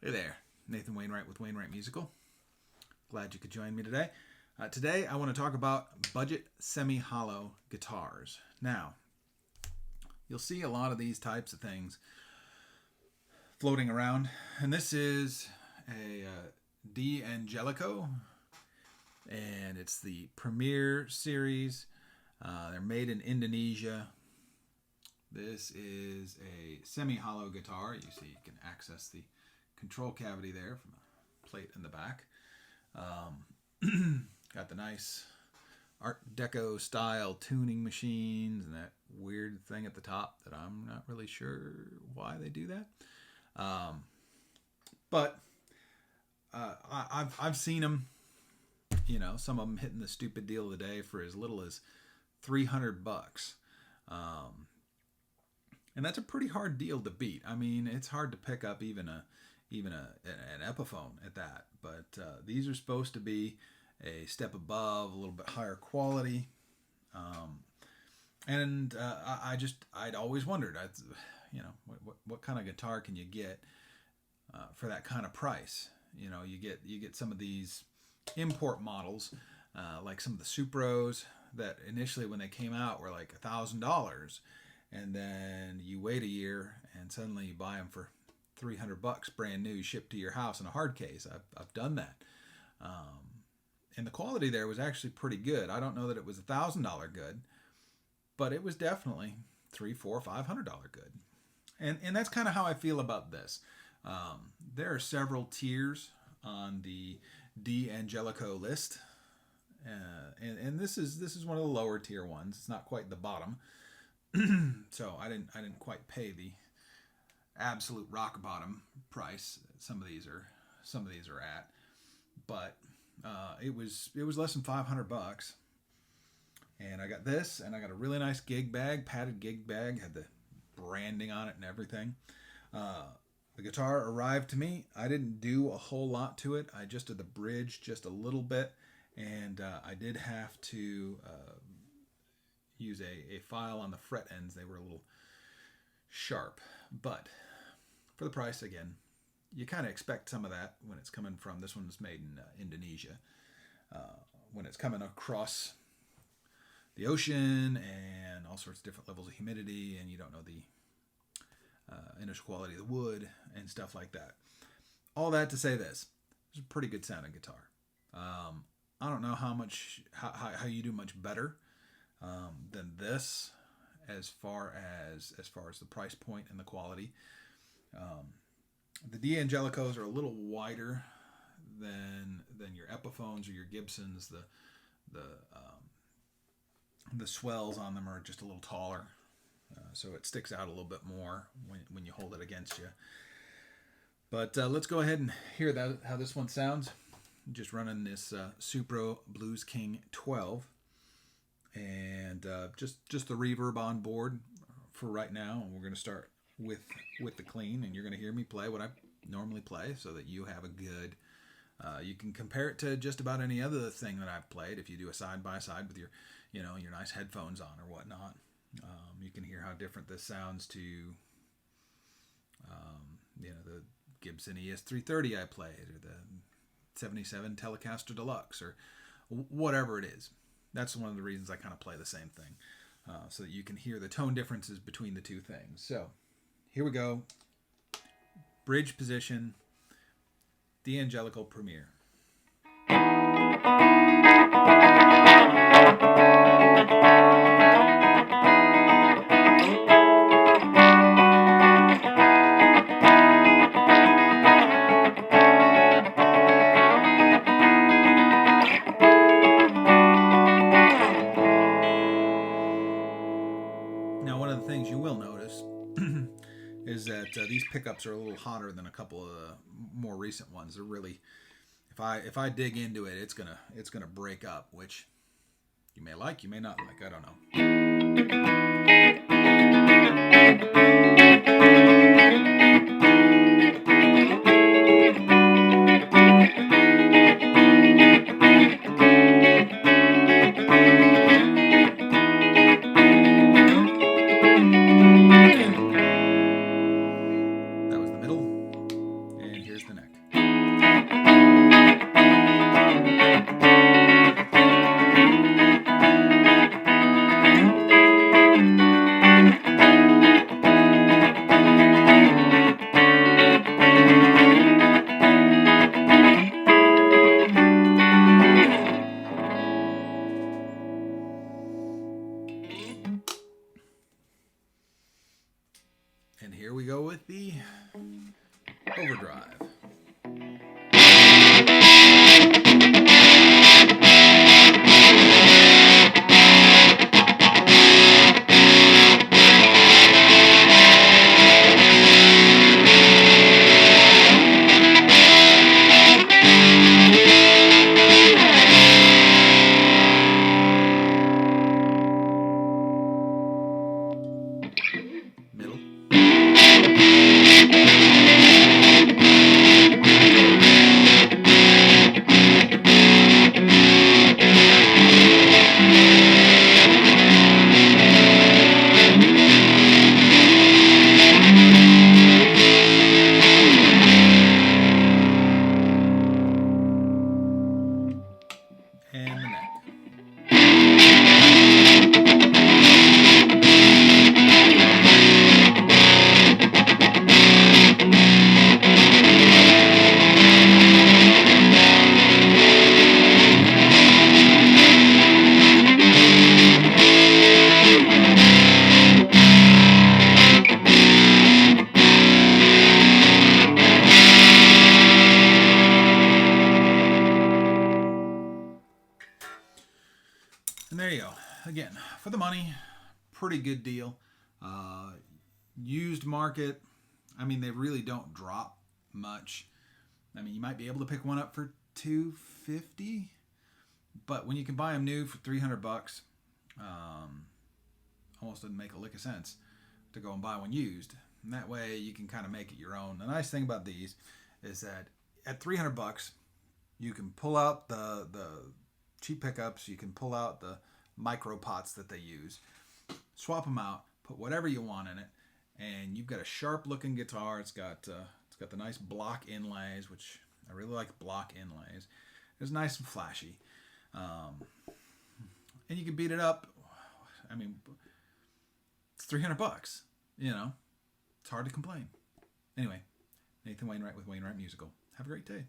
Hey there, Nathan Wainwright with Wainwright Musical. Glad you could join me today. Today I want to talk about budget semi-hollow guitars. Now, you'll see a lot of these types of things floating around, and this is a D'Angelico, and it's the Premier series. They're made in Indonesia. This is a semi-hollow guitar. You see, you can access the control cavity there from a plate in the back. Got the nice Art Deco style tuning machines and that weird thing at the top that I'm not really sure why they do that. But I've seen them, some of them hitting the stupid deal of the day for as little as $300. And that's a pretty hard deal to beat. I mean, it's hard to pick up even an Epiphone at that. But these are supposed to be a step above, a little bit higher quality. I'd always wondered, what kind of guitar can you get for that kind of price? You get some of these import models, like some of the Supros that initially when they came out were like $1,000. And then you wait a year and suddenly you buy them for $300 brand new, shipped to your house in a hard case. I've done that. And the quality there was actually pretty good. I don't know that it was $1,000 good, but it was definitely $300, $400, $500 good. And that's kind of how I feel about this. There are several tiers on the D'Angelico list. And this is one of the lower tier ones. It's not quite the bottom. So I didn't quite pay the absolute rock bottom price some of these are at, but it was less than $500, and I got this, and I got a really nice gig bag, padded gig bag, had the branding on it and everything. The guitar arrived to me. I didn't do a whole lot to it. I just did the bridge just a little bit, and I did have to use a file on the fret ends. They were a little sharp, but for the price, again, you kind of expect some of that when it's coming from, this one's made in Indonesia, when it's coming across the ocean and all sorts of different levels of humidity, and you don't know the initial quality of the wood and stuff like that. All that to say this, it's a pretty good sounding guitar. I don't know how you do much better than this as far as the price point and the quality. The D'Angelicos are a little wider than your Epiphones or your Gibsons. The swells on them are just a little taller, so it sticks out a little bit more when you hold it against you. But let's go ahead and hear how this one sounds. Just running this Supro Blues King 12. And just the reverb on board for right now. And we're going to start with the clean, and you're going to hear me play what I normally play so that you have a good, you can compare it to just about any other thing that I've played. If you do a side-by-side with your nice headphones on or whatnot, you can hear how different this sounds to, the Gibson ES330 I played, or the 77 Telecaster Deluxe, or whatever it is. That's one of the reasons I kind of play the same thing, so that you can hear the tone differences between the two things. So here we go. Bridge position, D'Angelico Premier. Now, one of the things you will notice is that these pickups are a little hotter than a couple of the more recent ones. They're really, if I dig into it, it's gonna break up, which you may like, you may not like. I don't know. That was the middle, and here's the next. Overdrive. Middle. And the neck. And there you go. Again, for the money, pretty good deal. Used market, I mean, they really don't drop much. I mean, you might be able to pick one up for $250, but when you can buy them new for $300, almost doesn't make a lick of sense to go and buy one used. And that way, you can kind of make it your own. The nice thing about these is that at $300, you can pull out the cheap pickups. You can pull out the micro pots that they use, swap them out, put whatever you want in it, and you've got a sharp looking guitar. It's got the nice block inlays, which I really like block inlays. It's nice and flashy, and you can beat it up. I mean, it's $300. You know, it's hard to complain. Anyway, Nathan Wainwright with Wainwright Musical. Have a great day.